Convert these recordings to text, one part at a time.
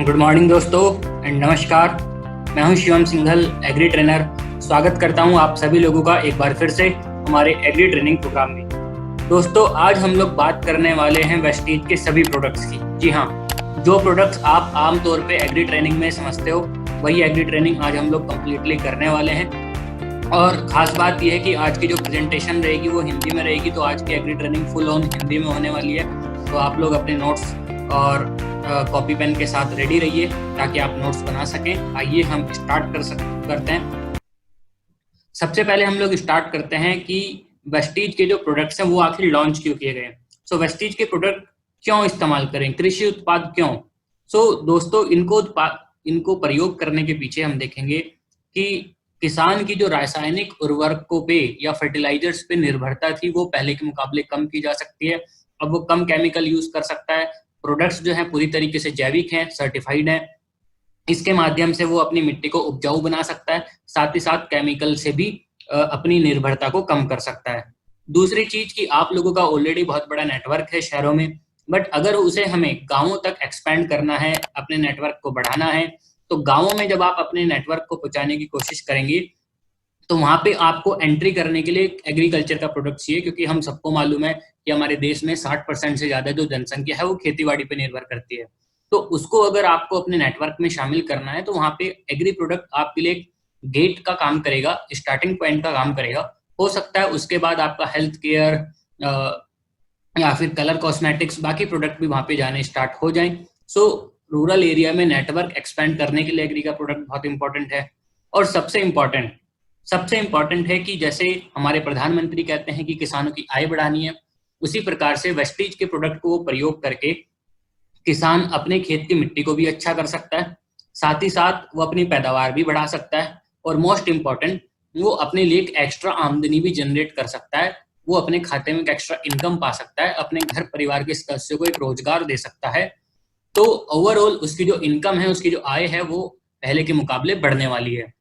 Good morning दोस्तों and नमस्कार। मैं हूं शिवम सिंघल, एग्री ट्रेनर। स्वागत करता हूं आप सभी लोगों का एक बार फिर से हमारे एग्री ट्रेनिंग प्रोग्राम में। दोस्तों, आज हम लोग बात करने वाले हैं वेस्टीज के सभी प्रोडक्ट्स की। जी हाँ, जो प्रोडक्ट्स आप आमतौर पे एग्री ट्रेनिंग में समझते हो वही एग्री ट्रेनिंग आज हम लोग कम्प्लीटली करने वाले हैं। और खास बात यह है कि आज की जो प्रेजेंटेशन रहेगी वो हिंदी में रहेगी, तो आज की agri training full on Hindi में होने वाली है। तो आप लोग अपने नोट्स और कॉपी पेन के साथ रेडी रहिए ताकि आप नोट्स बना सकें। आइए हम स्टार्ट करते हैं। सबसे पहले हम लोग स्टार्ट करते हैं कि वेस्टीज के जो प्रोडक्ट्स हैं वो आखिर लॉन्च क्यों किए गए। सो वेस्टीज के प्रोडक्ट क्यों इस्तेमाल करें, कृषि उत्पाद क्यों। दोस्तों, इनको प्रयोग करने के पीछे हम देखेंगे कि किसान की जो रासायनिक उर्वरकों पे या फर्टिलाइजर्स पे निर्भरता थी वो पहले के मुकाबले कम की जा सकती है। अब वो कम केमिकल यूज कर सकता है। प्रोडक्ट्स जो हैं पूरी तरीके से जैविक हैं, सर्टिफाइड हैं। इसके माध्यम से वो अपनी मिट्टी को उपजाऊ बना सकता है, साथ ही साथ केमिकल से भी अपनी निर्भरता को कम कर सकता है। दूसरी चीज कि आप लोगों का ऑलरेडी बहुत बड़ा नेटवर्क है शहरों में, बट अगर उसे हमें गांवों तक एक्सपेंड करना है, अपने नेटवर्क को बढ़ाना है, तो गांवों में जब आप अपने नेटवर्क को पहुंचाने की कोशिश करेंगे तो वहां पे आपको एंट्री करने के लिए एग्रीकल्चर का प्रोडक्ट चाहिए, क्योंकि हम सबको मालूम है कि हमारे देश में 60% से ज्यादा जो जनसंख्या है वो खेतीबाड़ी पे निर्भर करती है। तो उसको अगर आपको अपने नेटवर्क में शामिल करना है तो वहां पे एग्री प्रोडक्ट आपके लिए गेट का काम करेगा, स्टार्टिंग पॉइंट का काम करेगा। हो सकता है उसके बाद आपका हेल्थ केयर या फिर कलर कॉस्मेटिक्स, बाकी प्रोडक्ट भी वहां पे जाने स्टार्ट हो जाएं। रूरल एरिया में नेटवर्क एक्सपेंड करने के लिए एग्री का प्रोडक्ट बहुत इंपॉर्टेंट है। और सबसे इंपॉर्टेंट है कि जैसे हमारे प्रधानमंत्री कहते हैं कि किसानों की आय बढ़ानी है, उसी प्रकार से वेस्टीज के प्रोडक्ट को प्रयोग करके किसान अपने खेत की मिट्टी को भी अच्छा कर सकता है, साथ ही साथ वो अपनी पैदावार भी बढ़ा सकता है, और मोस्ट इम्पॉर्टेंट वो अपने लिए एक एक्स्ट्रा आमदनी भी जनरेट कर सकता है। वो अपने खाते में एक एक्स्ट्रा इनकम पा सकता है, अपने घर परिवार के सदस्यों को एक रोजगार दे सकता है। तो ओवरऑल उसकी जो इनकम है, उसकी जो आय है, वो पहले के मुकाबले बढ़ने वाली है।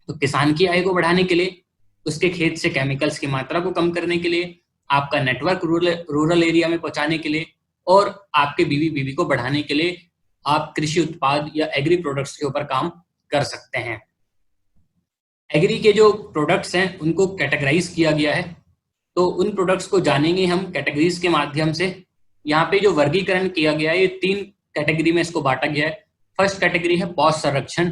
तो किसान की आय को बढ़ाने के लिए, उसके खेत से केमिकल्स की मात्रा को कम करने के लिए, आपका नेटवर्क रूरल एरिया में पहुंचाने के लिए, और आपके बीवी को बढ़ाने के लिए आप कृषि उत्पाद या एग्री प्रोडक्ट्स के ऊपर काम कर सकते हैं। एग्री के जो प्रोडक्ट्स हैं उनको कैटेगराइज किया गया है, तो उन प्रोडक्ट्स को जानेंगे हम कैटेगरीज के माध्यम से। यहाँ पे जो वर्गीकरण किया गया है, ये 3 कैटेगरी में इसको बांटा गया है। फर्स्ट कैटेगरी है पौध संरक्षण।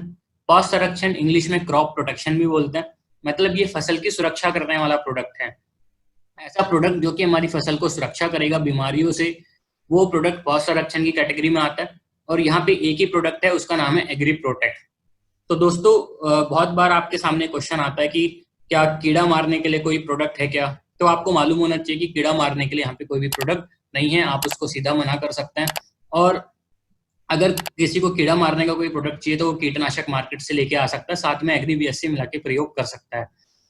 पौध संरक्षण इंग्लिश में क्रॉप प्रोटेक्शन भी बोलते हैं, मतलब ये फसल की सुरक्षा करने वाला प्रोडक्ट है। ऐसा प्रोडक्ट जो कि हमारी फसल को सुरक्षा करेगा बीमारियों से, वो प्रोडक्ट पौध संरक्षण की कैटेगरी में आता है। और यहाँ पे एक ही प्रोडक्ट है, उसका नाम है एग्री प्रोटेक्ट। तो दोस्तों, बहुत बार आपके सामने क्वेश्चन आता है कि क्या कीड़ा मारने के लिए कोई प्रोडक्ट है क्या। तो आपको मालूम होना चाहिए कि कीड़ा मारने के लिए यहाँ पे कोई भी प्रोडक्ट नहीं है, आप उसको सीधा मना कर सकते हैं। और अगर किसी को कीड़ा मारने का कोई प्रोडक्ट चाहिए तो वो कीटनाशक मार्केट से लेके आ सकता है, साथ में एग्री बीएससी मिला के प्रयोग कर सकता है।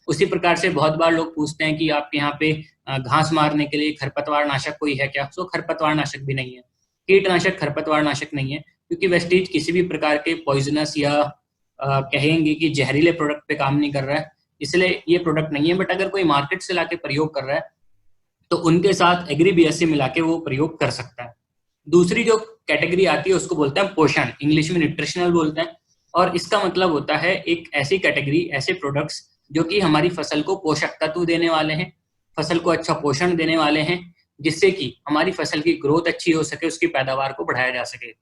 उसी प्रकार से बहुत बार लोग पूछते हैं कि आपके यहाँ पे घास मारने के लिए खरपतवार नाशक कोई है क्या। खरपतवार नाशक भी नहीं है, कीटनाशक खरपतवार नाशक नहीं है, क्योंकि वेस्टीज किसी भी प्रकार के पॉइजनस या कहेंगे कि जहरीले प्रोडक्ट पे काम नहीं कर रहा है, इसलिए ये प्रोडक्ट नहीं है। बट अगर कोई मार्केट से लाके प्रयोग कर रहा है तो उनके साथ एग्री बीएससी मिला के वो प्रयोग कर सकता है। दूसरी जो कैटेगरी आती है उसको बोलते हैं पोषण, इंग्लिश में न्यूट्रिशनल बोलते हैं। और इसका मतलब होता है एक ऐसी कैटेगरी, ऐसे प्रोडक्ट्स जो कि हमारी फसल को पोषक तत्व देने वाले हैं, फसल को अच्छा पोषण देने वाले हैं, जिससे कि हमारी फसल की ग्रोथ अच्छी हो सके, उसकी पैदावार को बढ़ाया जा सके।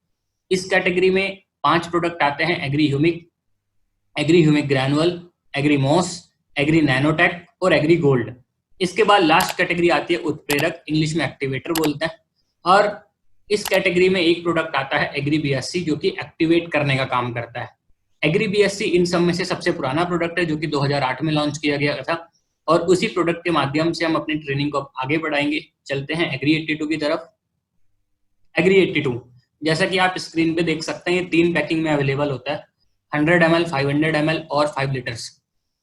इस कैटेगरी में 5 प्रोडक्ट आते हैं: agri humic granule, agri moss, agri nanotech और एग्री गोल्ड। इसके बाद लास्ट कैटेगरी आती है उत्प्रेरक, इंग्लिश में एक्टिवेटर बोलते हैं। और इस कैटेगरी में एक प्रोडक्ट आता है एग्री बीएससी, जो कि एक्टिवेट करने का काम करता है। एग्री बीएससी इन सब में से सबसे पुराना प्रोडक्ट है, जो कि 2008 में लॉन्च किया गया था। और उसी प्रोडक्ट के माध्यम से हम अपनी ट्रेनिंग को आगे बढ़ाएंगे। चलते हैं एग्री 82 की तरफ। एग्री 82 जैसा कि आप स्क्रीन पे देख सकते हैं, ये 3 पैकिंग में अवेलेबल होता है: 100 ml, 500 ml और 5 लीटर्स।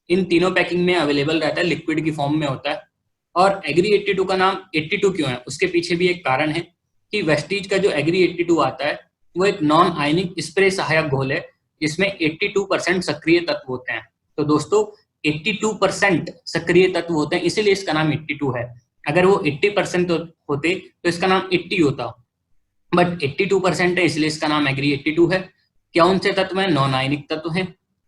इन तीनों पैकिंग में अवेलेबल रहता है, लिक्विड की फॉर्म में होता है। और एग्री 82 का नाम 82 क्यों है, उसके पीछे भी एक कारण है कि वेस्टीज का जो एग्री 82 आता है वो एक नॉन आयनिक स्प्रे सहायक घोल है, जिसमें 82% सक्रिय तत्व होते हैं। तो दोस्तों, 82% सक्रिय तत्व होते हैं, इसीलिए इसका नाम 82 है। अगर वो 80% होते तो इसका नाम 80 होता। बट 82% है इसलिए इसका नाम एग्री 82 है। कौन से तत्व है? नॉन आयनिक तत्व है,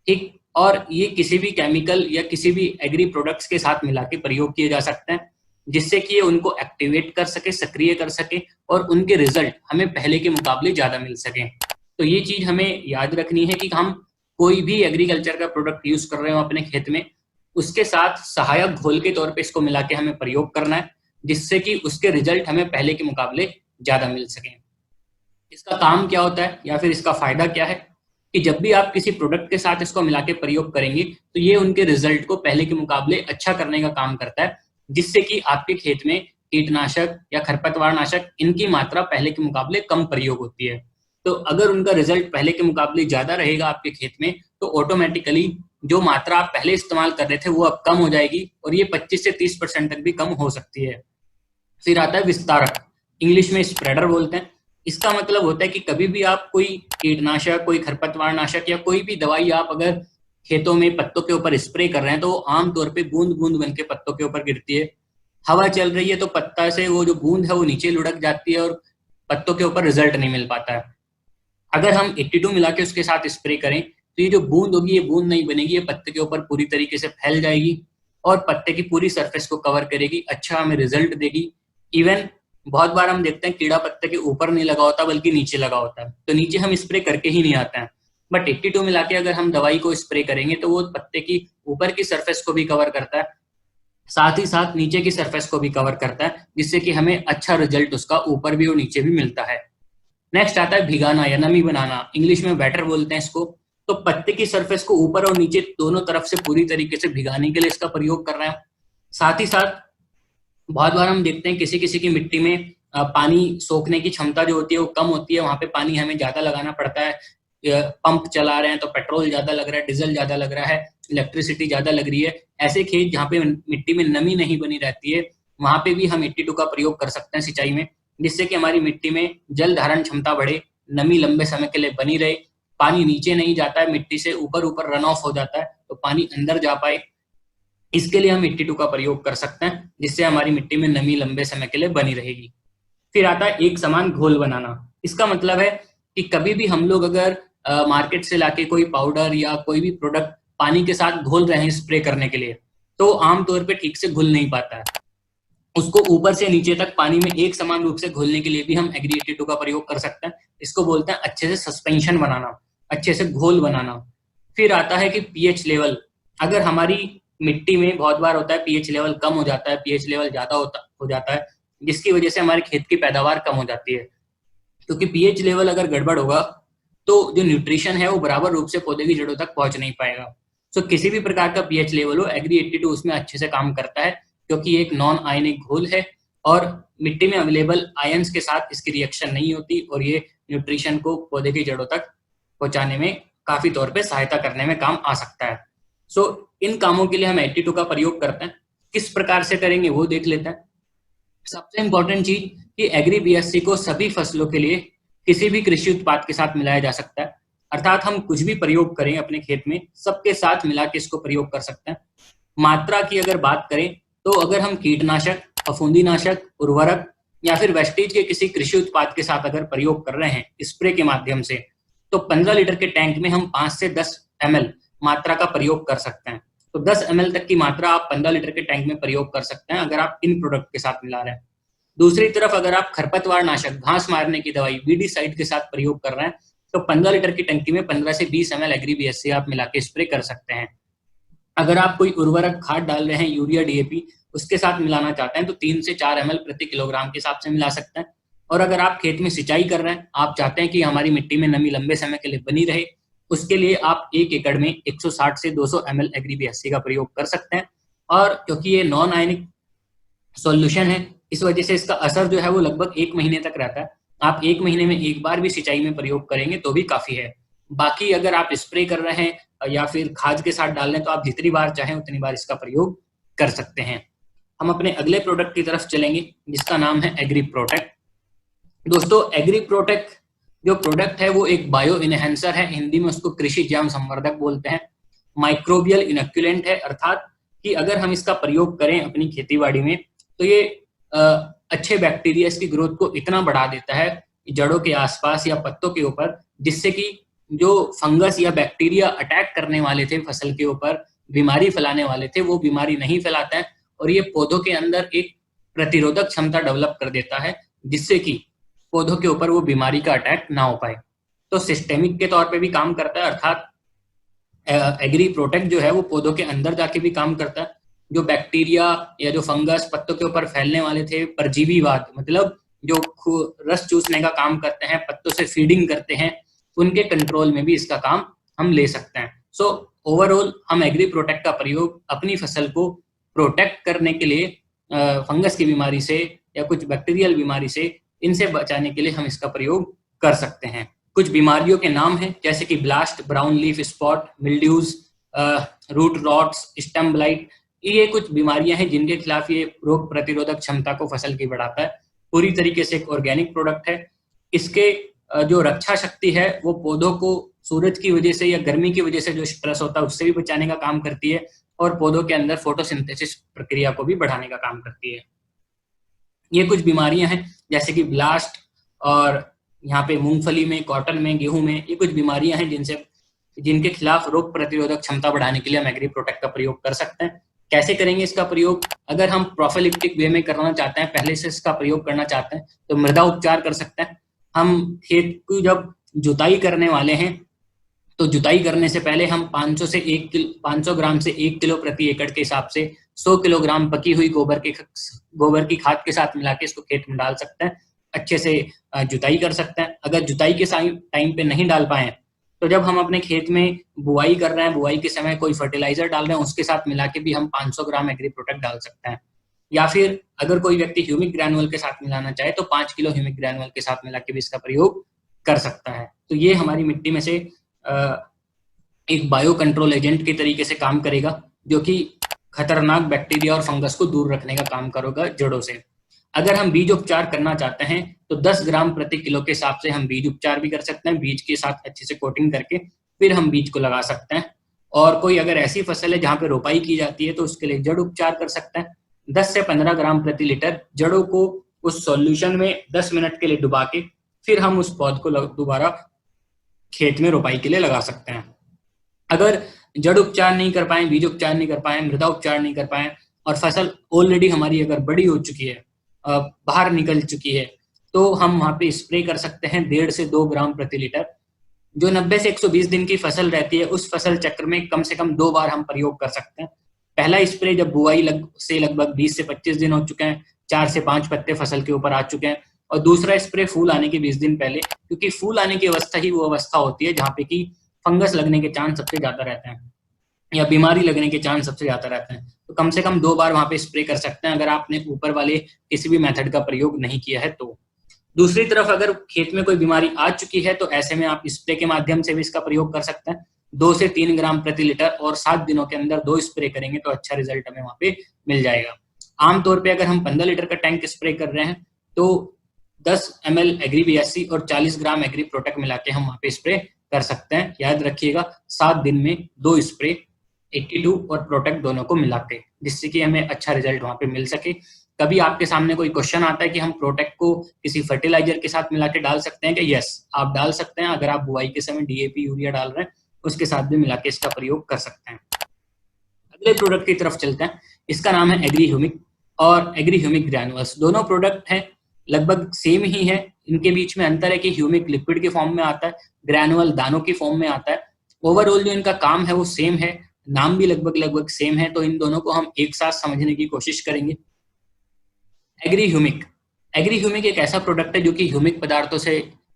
ठीक। और ये किसी भी केमिकल या किसी भी एग्री प्रोडक्ट्स के साथ मिला के प्रयोग किए जा सकते हैं, जिससे कि ये उनको एक्टिवेट कर सके, सक्रिय कर सके, और उनके रिजल्ट हमें पहले के मुकाबले ज्यादा मिल सके। तो ये चीज हमें याद रखनी है कि हम कोई भी एग्रीकल्चर का प्रोडक्ट यूज कर रहे हो अपने खेत में, उसके साथ सहायक घोल के तौर पे इसको मिला के हमें प्रयोग करना है, जिससे कि उसके रिजल्ट हमें पहले के मुकाबले ज्यादा मिल सके। इसका काम क्या होता है या फिर इसका फायदा क्या है कि जब भी आप किसी प्रोडक्ट के साथ इसको मिला के प्रयोग करेंगे तो ये उनके रिजल्ट को पहले के मुकाबले अच्छा करने का काम करता है, जिससे कि आपके खेत में कीटनाशक या खरपतवार नाशक इनकी मात्रा पहले के मुकाबले कम प्रयोग होती है। तो अगर उनका रिजल्ट पहले के मुकाबले ज्यादा रहेगा आपके खेत में, तो ऑटोमेटिकली जो मात्रा आप पहले इस्तेमाल कर रहे थे वो अब कम हो जाएगी, और ये 25 से 30% तक भी कम हो सकती है। फिर आता है विस्तारक, इंग्लिश में स्प्रेडर बोलते हैं। इसका मतलब होता है कि कभी भी आप कोई कीटनाशक, कोई खरपतवार नाशक या कोई भी दवाई आप अगर खेतों में पत्तों के ऊपर स्प्रे कर रहे हैं, तो वो आमतौर पे बूंद बूंद बन के पत्तों के ऊपर गिरती है। हवा चल रही है तो पत्ता से वो जो बूंद है वो नीचे लुढ़क जाती है और पत्तों के ऊपर रिजल्ट नहीं मिल पाता है। अगर हम 82 मिला के उसके साथ स्प्रे करें तो ये जो बूंद होगी, ये बूंद नहीं बनेगी, ये पत्ते के ऊपर पूरी तरीके से फैल जाएगी और पत्ते की पूरी सरफेस को कवर करेगी, अच्छा हमें रिजल्ट देगी। इवन बहुत बार हम देखते हैं कीड़ा पत्ते के ऊपर नहीं लगा होता बल्कि नीचे लगा होता है, तो नीचे हम स्प्रे करके ही नहीं आते हैं। बट 82 मिला के अगर हम दवाई को स्प्रे करेंगे तो वो पत्ते की ऊपर की सरफेस को भी कवर करता है, साथ ही साथ नीचे की सरफेस को भी कवर करता है, जिससे कि हमें अच्छा रिजल्ट उसका ऊपर भी और नीचे भी मिलता है। नेक्स्ट आता है भिगाना या नमी बनाना, इंग्लिश में बैटर बोलते हैं इसको। तो पत्ते की सरफेस को ऊपर और नीचे दोनों तरफ से पूरी तरीके से भिगाने के लिए इसका प्रयोग कर रहे हैं। साथ ही साथ बहुत बार हम देखते हैं किसी किसी की मिट्टी में पानी सोखने की क्षमता जो होती है वो कम होती है, वहां पे पानी हमें ज्यादा लगाना पड़ता है। पंप चला रहे हैं तो पेट्रोल ज्यादा लग रहा है, डीजल ज्यादा लग रहा है, इलेक्ट्रिसिटी ज्यादा लग रही है। ऐसे खेत जहाँ पे मिट्टी में नमी नहीं बनी रहती है, वहां पे भी हम 82 का प्रयोग कर सकते हैं सिंचाई में, जिससे कि हमारी मिट्टी में जल धारण क्षमता बढ़े, नमी लंबे समय के लिए बनी रहे, पानी नीचे नहीं जाता है, मिट्टी से ऊपर ऊपर रन ऑफ हो जाता है तो पानी अंदर जा पाए। इसके लिए हम 82 का प्रयोग कर सकते हैं, जिससे हमारी मिट्टी में नमी लंबे समय के लिए बनी रहेगी। फिर आता है एक समान घोल बनाना। इसका मतलब है कि कभी भी हम लोग अगर मार्केट से लाके कोई पाउडर या कोई भी प्रोडक्ट पानी के साथ घोल रहे हैं स्प्रे करने के लिए, तो आमतौर पे ठीक से घुल नहीं पाता है। उसको ऊपर से नीचे तक पानी में एक समान रूप से घोलने के लिए भी हम एग्री 82 का प्रयोग कर सकते हैं। इसको बोलते हैं अच्छे से सस्पेंशन बनाना, अच्छे से घोल बनाना। फिर आता है कि पीएच लेवल। अगर हमारी मिट्टी में बहुत बार होता है पीएच लेवल कम हो जाता है, पीएच लेवल ज्यादा हो जाता है, जिसकी वजह से हमारे खेत की पैदावार कम हो जाती है। क्योंकि पीएच लेवल अगर गड़बड़ होगा तो जो न्यूट्रिशन है वो बराबर रूप से पौधे की जड़ों तक पहुंच नहीं पाएगा। सो किसी भी प्रकार का पीएच लेवल हो, एग्री 82 उसमें अच्छे से काम करता है, क्योंकि एक नॉन आयनिक घोल है और मिट्टी में अवेलेबल आयंस के साथ इसकी रिएक्शन नहीं होती, और ये न्यूट्रिशन को पौधे की जड़ों तक पहुंचाने में काफी तौर पे सहायता करने में काम आ सकता है। सो इन कामों के लिए हम 82 का प्रयोग करते हैं। किस प्रकार से करेंगे वो देख लेते हैं। सबसे इंपॉर्टेंट चीज कि एग्री बीएससी को सभी फसलों के लिए किसी भी कृषि उत्पाद के साथ मिलाया जा सकता है, अर्थात हम कुछ भी प्रयोग करें अपने खेत में सबके साथ मिला के इसको प्रयोग कर सकते हैं। मात्रा की अगर बात करें तो अगर हम कीटनाशक, फफूंदीनाशक, उर्वरक या फिर वेस्टीज के किसी कृषि उत्पाद के साथ अगर प्रयोग कर रहे हैं स्प्रे के माध्यम से, तो 15 लीटर के टैंक में हम 5 से 10 ml मात्रा का प्रयोग कर सकते हैं। तो 10 ml तक की मात्रा आप 15 लीटर के टैंक में प्रयोग कर सकते हैं अगर आप इन प्रोडक्ट के साथ मिला रहे हैं। दूसरी तरफ अगर आप खरपतवार नाशक, घास मारने की दवाई वीडीसाइड के साथ प्रयोग कर रहे हैं, तो 15 लीटर की टंकी में 15 से 20 ml एग्री बीएससी आप मिला के स्प्रे कर सकते हैं। अगर आप कोई उर्वरक खाद डाल रहे हैं, यूरिया, डीएपी, उसके साथ मिलाना चाहते हैं तो 3 से 4 ml प्रति किलोग्राम के हिसाब से मिला सकते हैं। और अगर आप खेत में सिंचाई कर रहे हैं, आप चाहते हैं कि हमारी मिट्टी में नमी लंबे समय के लिए बनी रहे, उसके लिए आप 1 एकड़ में 160 से 200 ml एग्री बीएससी का प्रयोग कर सकते हैं। और क्योंकि ये नॉन आयनिक सॉल्यूशन है, इस वजह से इसका असर जो है वो लगभग 1 महीने तक रहता है। आप 1 महीने में एक बार भी सिंचाई में प्रयोग करेंगे तो भी काफी है। बाकी अगर आप स्प्रे कर रहे हैं या फिर खाद के साथ डाल रहे हैं तो आप जितनी बार चाहें उतनी बार इसका प्रयोग कर सकते हैं। हम अपने अगले प्रोडक्ट की तरफ चलेंगे जिसका नाम है एग्री प्रोटेक्ट। दोस्तों, एग्री प्रोटेक्ट जो प्रोडक्ट है वो एक बायो इनहेंसर है, हिंदी में उसको कृषि जैव संवर्धक बोलते हैं। माइक्रोबियल इनोक्यूलेंट है, अर्थात कि अगर हम इसका प्रयोग करें अपनी खेतीबाड़ी में तो ये अच्छे बैक्टीरिया की ग्रोथ को इतना बढ़ा देता है जड़ों के आसपास या पत्तों के ऊपर, जिससे कि जो फंगस या बैक्टीरिया अटैक करने वाले थे फसल के ऊपर, बीमारी फैलाने वाले थे, वो बीमारी नहीं फैलाता है और ये पौधों के अंदर एक प्रतिरोधक क्षमता डेवलप कर देता है, जिससे कि पौधों के ऊपर वो बीमारी का अटैक ना हो पाए। तो सिस्टेमिक के तौर पे भी काम करता है, अर्थात एग्री प्रोटेक्ट जो है वो पौधों के अंदर जाके भी काम करता है। जो बैक्टीरिया या जो फंगस पत्तों के ऊपर फैलने वाले थे, परजीवीवाद मतलब जो रस चूसने का काम करते हैं, पत्तों से फीडिंग करते हैं, उनके कंट्रोल में भी इसका काम हम ले सकते हैं। सो ओवरऑल हम एग्री प्रोटेक्ट का प्रयोग अपनी फसल को प्रोटेक्ट करने के लिए, फंगस की बीमारी से या कुछ बैक्टीरियल बीमारी से, इनसे बचाने के लिए हम इसका प्रयोग कर सकते हैं। कुछ बीमारियों के नाम हैं जैसे कि blast, brown leaf spot, mildews, root rots, stem blight. ये कुछ बीमारियां हैं जिनके खिलाफ ये रोग प्रतिरोधक क्षमता को फसल की बढ़ाता है। पूरी तरीके से एक ऑर्गेनिक प्रोडक्ट है। इसके जो रक्षा शक्ति है वो पौधों को सूरज की वजह से या गर्मी की वजह से जो स्ट्रेस होता है उससे भी बचाने का काम करती है और पौधों के अंदर फोटोसिंथेसिस प्रक्रिया को भी बढ़ाने का काम करती है। ये कुछ बीमारियां हैं जैसे कि ब्लास्ट, और यहाँ पे मूंगफली में, कॉटन में, गेहूं में, ये कुछ बीमारियां हैं जिनके खिलाफ रोग प्रतिरोधक क्षमता बढ़ाने के लिए हम एग्री प्रोटेक्ट का प्रयोग कर सकते हैं। कैसे करेंगे इसका प्रयोग? अगर हम प्रोफिलिप्टिक वे में करना चाहते हैं, पहले से इसका प्रयोग करना चाहते हैं, तो मृदा उपचार कर सकते हैं। हम खेत की जब जुताई करने वाले हैं तो जुताई करने से पहले हम 500 ग्राम से 1 किलो प्रति एकड़ के हिसाब से 100 किलोग्राम पकी हुई गोबर की खाद के साथ मिला के इसको खेत में डाल सकते हैं। अच्छे से जुताई कर सकते हैं। अगर जुताई के टाइम पे नहीं डाल पाए तो जब हम अपने खेत में बुआई कर रहे हैं, बुआई के समय कोई फर्टिलाइजर डाल रहे हैं, उसके साथ मिला के भी हम 500 ग्राम एग्री प्रोटेक्ट डाल सकते हैं। या फिर अगर कोई व्यक्ति ह्यूमिक ग्रैनुअल के साथ मिलाना चाहे तो 5 किलो ह्यूमिक ग्रैनुअल के साथ मिला के भी इसका प्रयोग कर सकता है। तो ये हमारी मिट्टी में से एक बायो कंट्रोल एजेंट के तरीके से काम करेगा, जो कि खतरनाक बैक्टीरिया और फंगस को दूर रखने का काम करेगा जड़ों से। अगर हम बीज उपचार करना चाहते हैं तो 10 ग्राम प्रति किलो के हिसाब से हम बीज उपचार भी कर सकते हैं। बीज के साथ अच्छे से कोटिंग करके फिर हम बीज को लगा सकते हैं। और कोई अगर ऐसी फसल है जहाँ पे रोपाई की जाती है तो उसके लिए जड़ उपचार कर सकते हैं। 10 से 15 ग्राम प्रति लीटर जड़ों को उस सॉल्यूशन में 10 मिनट के लिए डुबा के फिर हम उस पौध को दोबारा खेत में रोपाई के लिए लगा सकते हैं। अगर जड़ उपचार नहीं कर पाए, बीज उपचार नहीं कर पाए, मृदा उपचार नहीं कर पाए और फसल ऑलरेडी हमारी अगर बड़ी हो चुकी है, बाहर निकल चुकी है, तो हम वहां पे स्प्रे कर सकते हैं 1.5 से 2 ग्राम प्रति लीटर। जो 90 से 120 दिन की फसल रहती है उस फसल चक्र में कम से कम 2 बार हम प्रयोग कर सकते हैं। पहला स्प्रे जब बुआई से लगभग 20 से 25 दिन हो चुके हैं, 4 से 5 पत्ते फसल के ऊपर आ चुके हैं, और दूसरा स्प्रे फूल आने के 20 दिन पहले, क्योंकि फूल आने की अवस्था ही वो अवस्था होती है जहाँ पे कि फंगस लगने के चांस सबसे ज्यादा रहते हैं या बीमारी लगने के चांस सबसे ज्यादा रहते हैं। तो कम से कम 2 बार वहां पे स्प्रे कर सकते हैं अगर आपने ऊपर वाले किसी भी मेथड का प्रयोग नहीं किया है तो। दूसरी तरफ अगर खेत में कोई बीमारी आ चुकी है तो ऐसे में आप स्प्रे के माध्यम से भी इसका प्रयोग कर सकते हैं। 2 से 3 ग्राम प्रति लीटर और 7 दिनों के अंदर 2 स्प्रे करेंगे तो अच्छा रिजल्ट हमें वहां पे मिल जाएगा। आमतौर पर अगर हम 15 लीटर का टैंक स्प्रे कर रहे हैं तो 10 ml एग्री BSC और 40 ग्राम एग्री प्रोटेक्ट मिला के हम वहां पे स्प्रे कर सकते हैं। याद रखिएगा 7 दिन में 2 स्प्रे 82 और प्रोटेक्ट दोनों को मिला के, जिससे कि हमें अच्छा रिजल्ट वहां पे मिल सके। कभी आपके सामने कोई क्वेश्चन आता है कि हम प्रोटेक्ट को किसी फर्टिलाइजर के साथ मिला के डाल सकते हैं कि यस, आप डाल सकते हैं। अगर आप बुआई के समय DAP यूरिया डाल रहे हैं उसके साथ भी मिला के इसका प्रयोग कर सकते हैं। अगले प्रोडक्ट की तरफ चलते हैं। इसका नाम है एग्री ह्यूमिक और एग्री ह्यूमिक ग्रैनुअल्स। दोनों प्रोडक्ट हैं, लगभग सेम ही है। इनके बीच में अंतर है कि ह्यूमिक लिक्विड के फॉर्म में आता है, ग्रैनुअल दानों की फॉर्म में आता है। ओवरऑल जो इनका काम है वो सेम है, नाम भी लगभग सेम है। तो इन दोनों को हम एक साथ समझने की कोशिश करेंगे। एग्री ह्यूमिक एक ऐसा प्रोडक्ट है जो कि ह्यूमिक पदार्थों से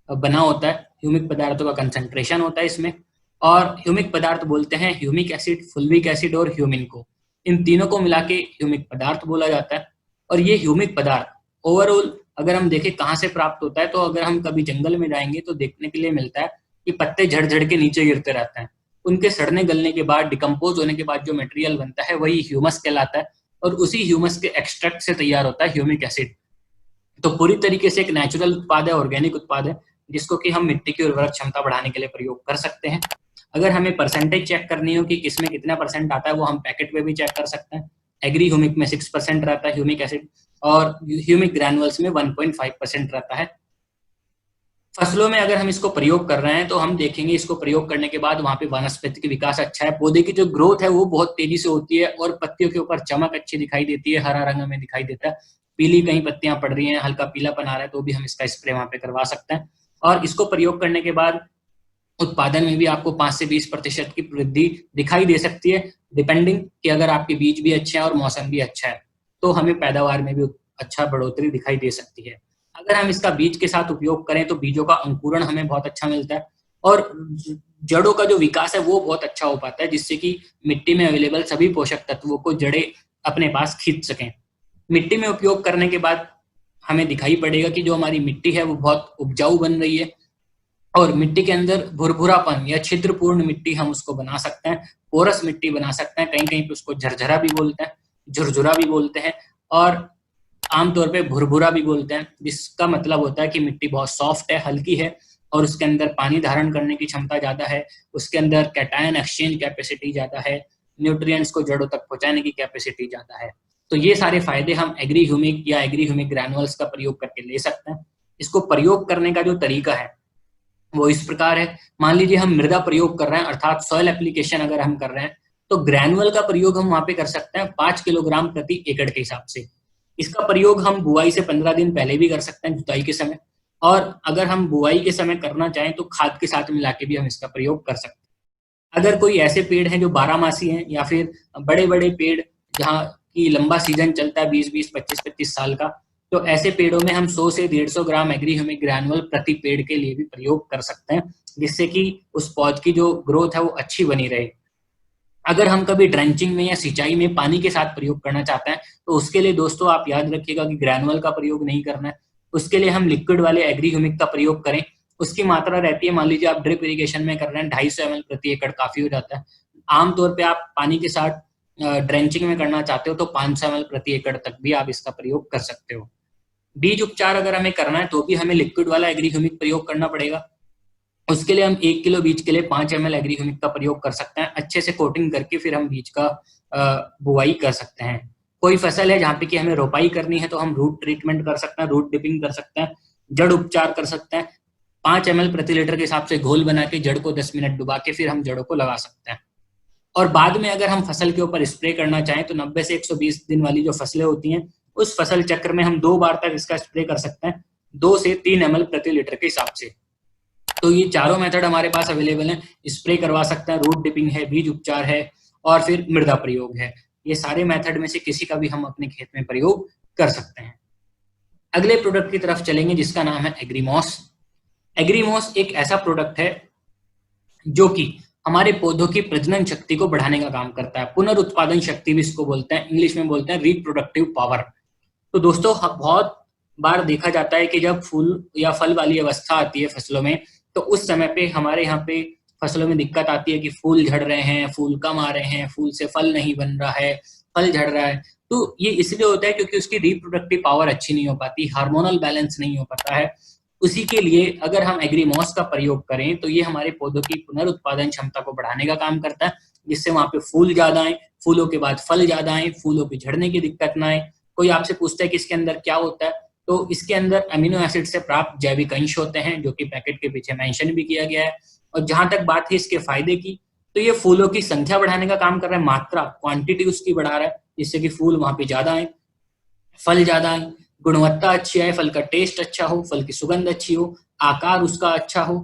बना होता है। ह्यूमिक पदार्थों का कंसंट्रेशन होता है इसमें, और ह्यूमिक पदार्थ बोलते हैं ह्यूमिक एसिड, फुल्विक एसिड और ह्यूमिन को। इन तीनों को मिला के ह्यूमिक पदार्थ बोला जाता है। और ये ह्यूमिक पदार्थ ओवरऑल अगर हम देखें कहाँ से प्राप्त होता है, तो अगर हम कभी जंगल में जाएंगे तो देखने के लिए मिलता है कि पत्ते झड़ के नीचे गिरते रहते हैं। उनके सड़ने गलने के बाद, डिकम्पोज होने के बाद जो मटेरियल बनता है वही ह्यूमस कहलाता है, और उसी ह्यूमस के एक्सट्रैक्ट से तैयार होता है ह्यूमिक एसिड। तो पूरी तरीके से एक नेचुरल उत्पाद है, ऑर्गेनिक उत्पाद है, जिसको कि हम मिट्टी की उर्वरक क्षमता बढ़ाने के लिए प्रयोग कर सकते हैं। अगर हमें परसेंटेज चेक करनी हो कि किसमें कितना परसेंट आता है, वो हम पैकेट पे भी चेक कर सकते हैं। एग्री ह्यूमिक में 6% रहता है ह्यूमिक एसिड, और ह्यूमिक ग्रैनुअल्स में 1.5% रहता है। फसलों में अगर हम इसको प्रयोग कर रहे हैं तो हम देखेंगे इसको प्रयोग करने के बाद वहां पे वनस्पति की विकास अच्छा है, पौधे की जो ग्रोथ है वो बहुत तेजी से होती है और पत्तियों के ऊपर चमक अच्छी दिखाई देती है, हरा रंग हमें दिखाई देता है, पीली कहीं पत्तियां पड़ रही हैं, हल्का पीलापन आ रहा है तो भी हम इसका स्प्रे वहां पे करवा सकते हैं। और इसको प्रयोग करने के बाद उत्पादन में भी आपको 5 से 20% की वृद्धि दिखाई दे सकती है, डिपेंडिंग कि अगर आपके बीज भी अच्छे हैं और मौसम भी अच्छा है तो हमें पैदावार में भी अच्छा बढ़ोतरी दिखाई दे सकती है। अगर हम इसका बीज के साथ उपयोग करें तो बीजों का अंकुरण हमें बहुत अच्छा मिलता है और जड़ों का जो विकास है वो बहुत अच्छा हो पाता है, जिससे कि मिट्टी में अवेलेबल सभी पोषक तत्वों को जड़ें अपने पास खींच सकें। मिट्टी में उपयोग करने के बाद हमें दिखाई पड़ेगा कि जो हमारी मिट्टी है वो बहुत उपजाऊ बन रही है और मिट्टी के अंदर भुरभुरापन या छिद्रपूर्ण मिट्टी हम उसको बना सकते हैं, पोरस मिट्टी बना सकते हैं, कहीं कहीं पे उसको झरझरा भी बोलते हैं, झुरझुरा भी बोलते हैं और आमतौर पे भुरभुरा भी बोलते हैं, जिसका मतलब होता है कि मिट्टी बहुत सॉफ्ट है, हल्की है और उसके अंदर पानी धारण करने की क्षमता ज्यादा है, उसके अंदर कैटायन एक्सचेंज कैपेसिटी ज्यादा है, न्यूट्रिएंट्स को जड़ों तक पहुंचाने की कैपेसिटी ज्यादा है। तो ये सारे फायदे हम एग्री ह्यूमिक या एग्री ह्यूमिक ग्रैनुअल्स का प्रयोग करके ले सकते हैं। इसको प्रयोग करने का जो तरीका है वो इस प्रकार है। मान लीजिए हम मृदा प्रयोग कर रहे हैं अर्थात सॉइल एप्लीकेशन अगर हम कर रहे हैं तो ग्रैनुअल का प्रयोग हम वहां पे कर सकते हैं 5 किलोग्राम प्रति एकड़ के हिसाब से। इसका प्रयोग हम बुआई से 15 दिन पहले भी कर सकते हैं, जुताई के समय, और अगर हम बुआई के समय करना चाहें तो खाद के साथ मिला के भी हम इसका प्रयोग कर सकते हैं। अगर कोई ऐसे पेड़ हैं जो 12 मासी हैं या फिर बड़े बड़े पेड़ जहाँ की लंबा सीजन चलता है 20-20, 25-25 साल का, तो ऐसे पेड़ों में हम 100 से 150 ग्राम एग्री ह्यूमिक ग्रैनुअल प्रति पेड़ के लिए भी प्रयोग कर सकते हैं, जिससे कि उस पौध की जो ग्रोथ है वो अच्छी बनी रहे। अगर हम कभी ड्रेंचिंग में या सिंचाई में पानी के साथ प्रयोग करना चाहते हैं तो उसके लिए दोस्तों आप याद रखिएगा कि ग्रैनुअल का प्रयोग नहीं करना है, उसके लिए हम लिक्विड वाले एग्री ह्यूमिक का प्रयोग करें। उसकी मात्रा रहती है, मान लीजिए आप ड्रिप इरिगेशन में कर रहे हैं 250 ml प्रति एकड़ काफी हो जाता है। आमतौर पर आप पानी के साथ ड्रेंचिंग में करना चाहते हो तो 500 ml प्रति एकड़ तक भी आप इसका प्रयोग कर सकते हो। बीज उपचार अगर हमें करना है तो भी हमें लिक्विड वाला एग्री ह्यूमिक प्रयोग करना पड़ेगा। उसके लिए हम 1 किलो बीज के लिए 5 ml एग्री ह्यूमिक का प्रयोग कर सकते हैं, अच्छे से कोटिंग करके फिर हम बीज का बुआई कर सकते हैं। कोई फसल है जहाँ पे कि हमें रोपाई करनी है तो हम रूट ट्रीटमेंट कर सकते हैं, रूट डिपिंग कर सकते हैं, जड़ उपचार कर सकते हैं। 5 ml प्रति लीटर के हिसाब से घोल बना के जड़ को 10 मिनट डुबा के फिर हम जड़ों को लगा सकते हैं। और बाद में अगर हम फसल के ऊपर स्प्रे करना चाहें तो 90 से 120 दिन वाली जो फसलें होती हैं उस फसल चक्र में हम 2 बार तक इसका स्प्रे कर सकते हैं, 2 से 3 ml प्रति लीटर के हिसाब से। तो ये चारों मेथड हमारे पास अवेलेबल हैं, स्प्रे करवा सकते हैं, रूट डिपिंग है, बीज उपचार है और फिर मृदा प्रयोग है। ये सारे मेथड में से किसी का भी हम अपने खेत में प्रयोग कर सकते हैं। अगले प्रोडक्ट की तरफ चलेंगे जिसका नाम है एग्रीमॉस। एग्रीमॉस एक ऐसा प्रोडक्ट है जो कि हमारे पौधों की प्रजनन शक्ति को बढ़ाने का काम करता है, पुनरुत्पादन शक्ति भी इसको बोलते हैं, इंग्लिश में बोलते हैं रिप्रोडक्टिव पावर। तो दोस्तों बहुत बार देखा जाता है कि जब फूल या फल वाली अवस्था आती है फसलों में तो उस समय पे हमारे यहाँ पे फसलों में दिक्कत आती है कि फूल झड़ रहे हैं, फूल कम आ रहे हैं, फूल से फल नहीं बन रहा है, फल झड़ रहा है। तो ये इसलिए होता है क्योंकि उसकी रिप्रोडक्टिव पावर अच्छी नहीं हो पाती, हार्मोनल बैलेंस नहीं हो पाता है। उसी के लिए अगर हम एग्रीमॉस का प्रयोग करें तो ये हमारे पौधों की पुनरुत्पादन क्षमता को बढ़ाने का काम करता है, जिससे वहां पे फूल ज्यादा आए, फूलों के बाद फल ज्यादा आए, फूलों की झड़ने की दिक्कत ना आए। कोई आपसे पूछता है कि इसके अंदर क्या होता है, तो इसके अंदर अमीनो एसिड से प्राप्त जैविक अंश होते हैं जो कि पैकेट के पीछे मेंशन भी किया गया है। और जहां तक बात है इसके फायदे की, तो ये फूलों की संख्या बढ़ाने का काम कर रहा है, मात्रा क्वांटिटी उसकी बढ़ा रहा है, जिससे कि फूल वहां पे ज्यादा आए, फल ज्यादा आए, गुणवत्ता अच्छी आए, फल का टेस्ट अच्छा हो, फल की सुगंध अच्छी हो, आकार उसका अच्छा हो,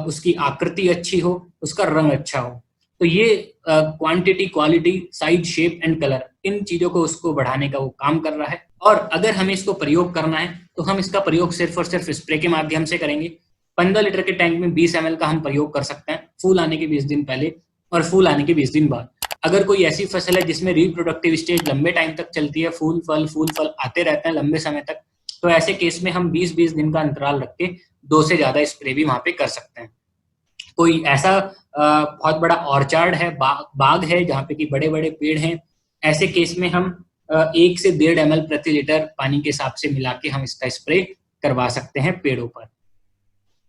उसकी आकृति अच्छी हो, उसका रंग अच्छा हो। तो ये quantity, quality, size, shape and colour, इन चीजों को उसको बढ़ाने का वो काम कर रहा है। और अगर हमें इसको प्रयोग करना है तो हम इसका प्रयोग सिर्फ और सिर्फ स्प्रे के माध्यम से करेंगे। 15 लीटर के टैंक में 20 ml का हम प्रयोग कर सकते हैं, फूल आने के 20 दिन पहले और फूल आने के 20 दिन बाद। अगर कोई ऐसी फसल है जिसमें रिप्रोडक्टिव स्टेज लंबे टाइम तक चलती है, फूल फल आते रहते हैं लंबे समय तक, तो ऐसे केस में हम 20-20 दिन का अंतराल रख के 2 से ज्यादा स्प्रे भी वहां पे कर सकते हैं। कोई ऐसा बहुत बड़ा ऑर्चार्ड है, बाग है जहाँ पे कि बड़े बड़े पेड़ हैं, ऐसे केस में हम 1 से 1.5 ml प्रति लीटर पानी के हिसाब से मिला के हम इसका स्प्रे करवा सकते हैं पेड़ों पर।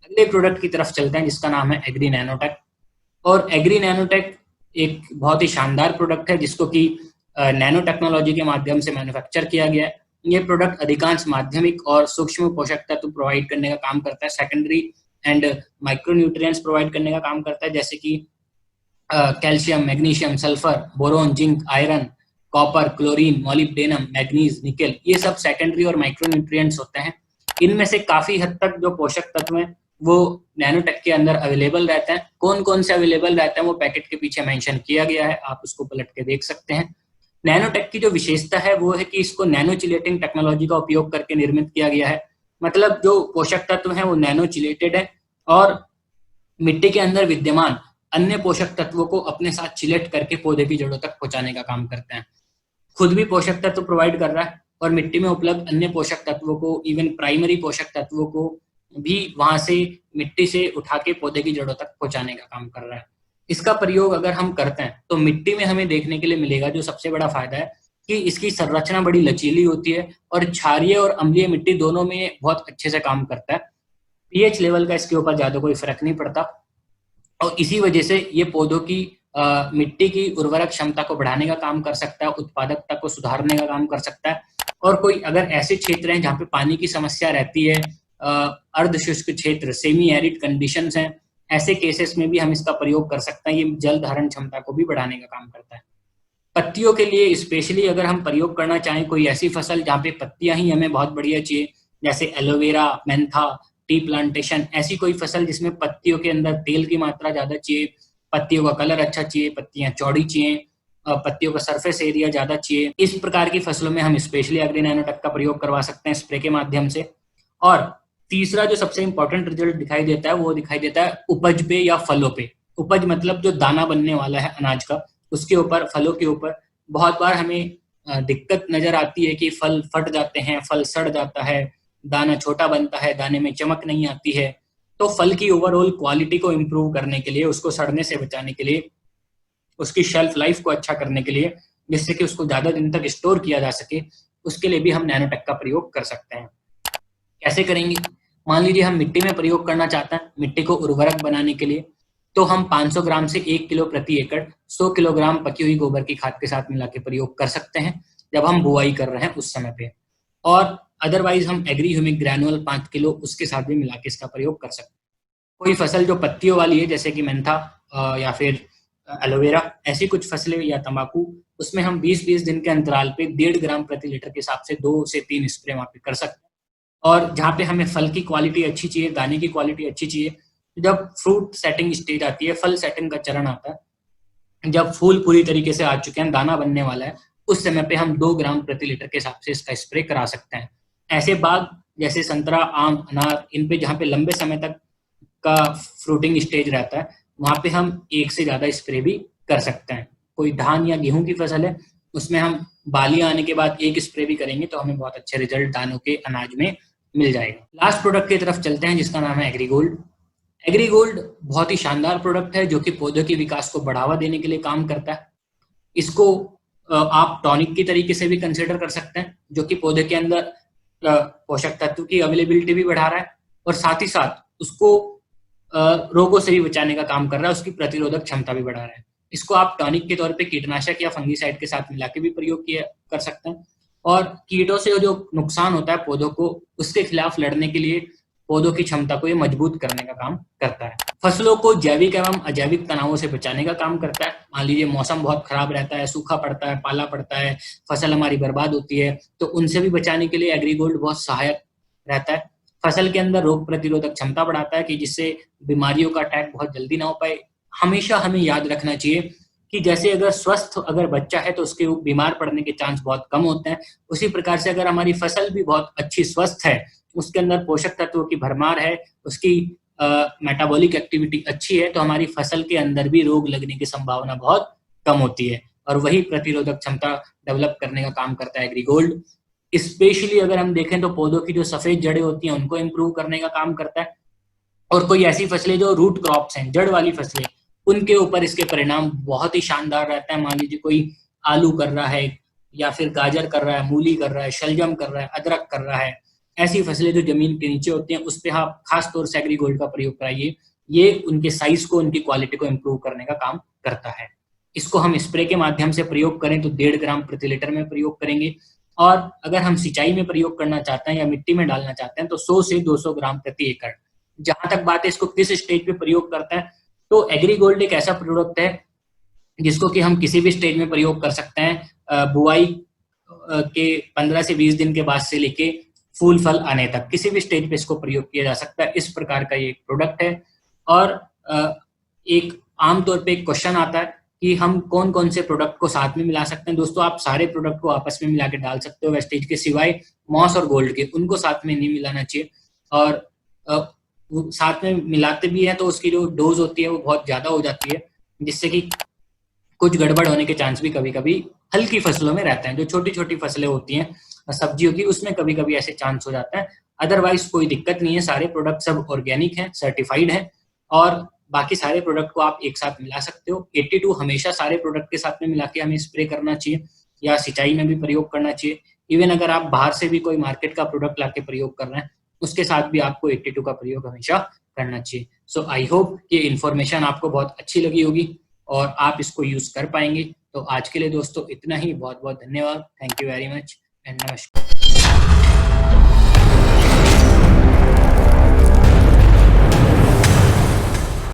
अगले प्रोडक्ट की तरफ चलते हैं जिसका नाम है एग्री नैनोटेक। और एग्री नैनोटेक एक बहुत ही शानदार प्रोडक्ट है जिसको कि नैनो टेक्नोलॉजी के माध्यम से मैन्युफैक्चर किया गया है। ये प्रोडक्ट अधिकांश माध्यमिक और सूक्ष्म पोषक तत्व प्रोवाइड करने का काम करता है, सेकेंडरी एंड माइक्रोन्यूट्रिएंट्स प्रोवाइड करने का काम करता है, जैसे कि calcium, magnesium, sulphur, boron, zinc, iron, copper, chlorine, molybdenum, manganese, nickel, ये सब सेकेंडरी और माइक्रोन्यूट्रिएंट्स होते हैं। इनमें से काफी हद तक जो पोषक तत्व हैं वो नैनोटेक के अंदर अवेलेबल रहते हैं। कौन कौन से अवेलेबल रहते हैं वो पैकेट के पीछे मेंशन किया गया है, आप उसको पलट के देख सकते हैं। नैनोटेक की जो विशेषता है वो है कि इसको नैनो चिलेटिंग टेक्नोलॉजी का उपयोग करके निर्मित किया गया है। मतलब जो पोषक तत्व हैं वो नैनो चिलेटेड है और मिट्टी के अंदर विद्यमान अन्य पोषक तत्वों को अपने साथ चिलेट करके पौधे की जड़ों तक पहुंचाने का काम करते हैं। खुद भी पोषक तत्व प्रोवाइड कर रहा है और मिट्टी में उपलब्ध अन्य पोषक तत्वों को, इवन प्राइमरी पोषक तत्वों को भी वहां से मिट्टी से उठा के पौधे की जड़ों तक पहुंचाने का काम कर रहा है। इसका प्रयोग अगर हम करते हैं तो मिट्टी में हमें देखने के लिए मिलेगा जो सबसे बड़ा फायदा है कि इसकी संरचना बड़ी लचीली होती है और क्षारीय और अम्लीय मिट्टी दोनों में बहुत अच्छे से काम करता है। पीएच लेवल का इसके ऊपर ज्यादा कोई फर्क नहीं पड़ता और इसी वजह से ये पौधों की मिट्टी की उर्वरक क्षमता को बढ़ाने का काम कर सकता है, उत्पादकता को सुधारने का काम कर सकता है। और कोई अगर ऐसे क्षेत्र हैं जहाँ पे पानी की समस्या रहती है, अर्ध शुष्क क्षेत्र, सेमी एरिड कंडीशंस हैं, ऐसे केसेस में भी हम इसका प्रयोग कर सकते हैं। ये जल धारण क्षमता को भी बढ़ाने का काम करता है। पत्तियों के लिए स्पेशली अगर हम प्रयोग करना चाहें कोई ऐसी फसल जहाँ पे पत्तियां ही हमें बहुत बढ़िया चाहिए, जैसे एलोवेरा, मेंथा, टी प्लांटेशन, ऐसी कोई फसल जिसमें पत्तियों के अंदर तेल की मात्रा ज्यादा चाहिए, पत्तियों का कलर अच्छा चाहिए, पत्तियां चौड़ी चाहिए, पत्तियों का सरफेस एरिया ज्यादा चाहिए, इस प्रकार की फसलों में हम स्पेशली एग्री नैनोटेक का प्रयोग करवा सकते हैं स्प्रे के माध्यम से। और तीसरा जो सबसे इंपॉर्टेंट रिजल्ट दिखाई देता है वो दिखाई देता है उपज पे या फलों पे। उपज मतलब जो दाना बनने वाला है अनाज का, उसके ऊपर, फलों के ऊपर। बहुत बार हमें दिक्कत नजर आती है कि फल फट जाते हैं, फल सड़ जाता है, दाना छोटा बनता है, दाने में चमक नहीं आती है। तो फल की ओवरऑल क्वालिटी को इम्प्रूव करने के लिए, उसको सड़ने से बचाने के लिए, उसकी शेल्फ लाइफ को अच्छा करने के लिए, जिससे कि उसको ज्यादा दिन तक स्टोर किया जा सके, उसके लिए भी हम नैनोटेक का प्रयोग कर सकते हैं। कैसे करेंगे? मान लीजिए हम मिट्टी में प्रयोग करना चाहते हैं, मिट्टी को उर्वरक बनाने के लिए, तो हम 500 ग्राम से 1 किलो प्रति एकड़ 100 किलोग्राम पकी हुई गोबर की खाद के साथ मिला के प्रयोग कर सकते हैं जब हम बुआई कर रहे हैं उस समय पे। और अदरवाइज हम एग्री ह्यूमिक ग्रैनुअल 5 किलो उसके साथ भी मिला के इसका प्रयोग कर सकते हैं। कोई फसल जो पत्तियों वाली है जैसे कि मेंथा या फिर एलोवेरा, ऐसी कुछ फसलें या तंबाकू, उसमें हम 20-20 दिन के अंतराल पे 1.5 ग्राम प्रति लीटर के हिसाब से 2 से 3 स्प्रे वहां पे कर सकते हैं। और जहाँ पे हमें फल की क्वालिटी अच्छी चाहिए, दाने की क्वालिटी अच्छी चाहिए, जब फ्रूट सेटिंग स्टेज आती है, फल सेटिंग का चरण आता है, जब फूल पूरी तरीके से आ चुके हैं, दाना बनने वाला है, उस समय पे हम 2 ग्राम प्रति लीटर के हिसाब से इसका स्प्रे करा सकते हैं। ऐसे बाग जैसे संतरा, आम, अनार, इन पे जहाँ पे लंबे समय तक का फ्रूटिंग स्टेज रहता है, वहां पे हम एक से ज्यादा स्प्रे भी कर सकते हैं। कोई धान या गेहूं की फसल है, उसमें हम बाली आने के बाद एक स्प्रे भी करेंगे तो हमें बहुत अच्छे रिजल्ट दानों के अनाज में मिल जाएगा। लास्ट प्रोडक्ट की तरफ चलते हैं जिसका नाम है एग्रीगोल्ड। एग्रीगोल्ड बहुत ही शानदार प्रोडक्ट है जो कि पौधों के विकास को बढ़ावा देने के लिए काम करता है। इसको आप टॉनिक की तरीके से भी कंसिडर कर सकते हैं, जो कि पौधे के अंदर पोषक तत्व की अवेलेबिलिटी भी बढ़ा रहा है और साथ ही साथ उसको रोगों से भी बचाने का काम कर रहा है, उसकी प्रतिरोधक क्षमता भी बढ़ा रहा है। इसको आप टॉनिक के तौर पे कीटनाशक या फंगीसाइड के साथ मिला के भी प्रयोग किया कर सकते हैं और कीटों से जो नुकसान होता है पौधों को, उसके खिलाफ लड़ने के लिए पौधों की क्षमता को ये मजबूत करने का काम करता है। फसलों को जैविक एवं अजैविक तनावों से बचाने का काम करता है। मान लीजिए मौसम बहुत खराब रहता है, सूखा पड़ता है, पाला पड़ता है, फसल हमारी बर्बाद होती है, तो उनसे भी बचाने के लिए एग्रीगोल्ड बहुत सहायक रहता है। फसल के अंदर रोग प्रतिरोधक क्षमता बढ़ाता है कि जिससे बीमारियों का अटैक बहुत जल्दी ना हो पाए। हमेशा हमें याद रखना चाहिए कि जैसे अगर स्वस्थ अगर बच्चा है तो उसके बीमार पड़ने के चांस बहुत कम होते हैं, उसी प्रकार से अगर हमारी फसल भी बहुत अच्छी स्वस्थ है, उसके अंदर पोषक तत्वों की भरमार है, उसकी मेटाबॉलिक एक्टिविटी अच्छी है, तो हमारी फसल के अंदर भी रोग लगने की संभावना बहुत कम होती है और वही प्रतिरोधक क्षमता डेवलप करने का काम करता है एग्रीगोल्ड। स्पेशली अगर हम देखें तो पौधों की जो सफेद जड़ें होती हैं उनको इम्प्रूव करने का काम करता है और कोई ऐसी फसलें जो रूट क्रॉप्स हैं, जड़ वाली फसलें, उनके ऊपर इसके परिणाम बहुत ही शानदार रहता है। मान लीजिए कोई आलू कर रहा है या फिर गाजर कर रहा है, मूली कर रहा है, शलजम कर रहा है, अदरक कर रहा है, ऐसी फसलें जो जमीन के नीचे होती हैं, उस पर आप खास तौर से एग्रीगोल्ड का प्रयोग कराइए। ये उनके साइज को, उनकी क्वालिटी को इम्प्रूव करने का काम करता है। इसको हम स्प्रे के माध्यम से प्रयोग करें तो 1.5 ग्राम प्रति लीटर में प्रयोग करेंगे और अगर हम सिंचाई में प्रयोग करना चाहते हैं या मिट्टी में डालना चाहते हैं तो 100 से 200 ग्राम प्रति एकड़। जहां तक बात है इसको किस स्टेज पे प्रयोग करता है, तो एग्रीगोल्ड एक ऐसा प्रोडक्ट है जिसको कि हम किसी भी स्टेज में प्रयोग कर सकते हैं। बुआई के 15 से 20 दिन के बाद से लेके फूल फल आने तक किसी भी स्टेज पे इसको प्रयोग किया जा सकता है। इस प्रकार का ये प्रोडक्ट है। और एक आमतौर पे एक क्वेश्चन आता है कि हम कौन कौन से प्रोडक्ट को साथ में मिला सकते हैं। दोस्तों, आप सारे प्रोडक्ट को आपस में मिला के डाल सकते हो वेस्टेज के सिवाय मॉस और गोल्ड के, उनको साथ में नहीं मिलाना चाहिए। और साथ में मिलाते भी हैं तो उसकी जो डोज होती है वो बहुत ज्यादा हो जाती है, जिससे कि कुछ गड़बड़ होने के चांस भी कभी कभी हल्की फसलों में रहते हैं। जो छोटी छोटी फसलें होती हैं सब्जियों की, उसमें कभी कभी ऐसे चांस हो जाते हैं। अदरवाइज कोई दिक्कत नहीं है, सारे प्रोडक्ट सब ऑर्गेनिक हैं, सर्टिफाइड हैं और बाकी सारे प्रोडक्ट को आप एक साथ मिला सकते हो। 82 हमेशा सारे प्रोडक्ट के साथ में मिला के हमें स्प्रे करना चाहिए या सिंचाई में भी प्रयोग करना चाहिए। इवन अगर आप बाहर से भी कोई मार्केट का प्रोडक्ट लाके प्रयोग कर रहे हैं उसके साथ भी आपको 82 का प्रयोग हमेशा करना चाहिए। सो आई होप ये इन्फॉर्मेशन आपको बहुत अच्छी लगी होगी और आप इसको यूज कर पाएंगे। तो आज के लिए दोस्तों इतना ही। बहुत बहुत धन्यवाद। Thank you very much and नमस्कार।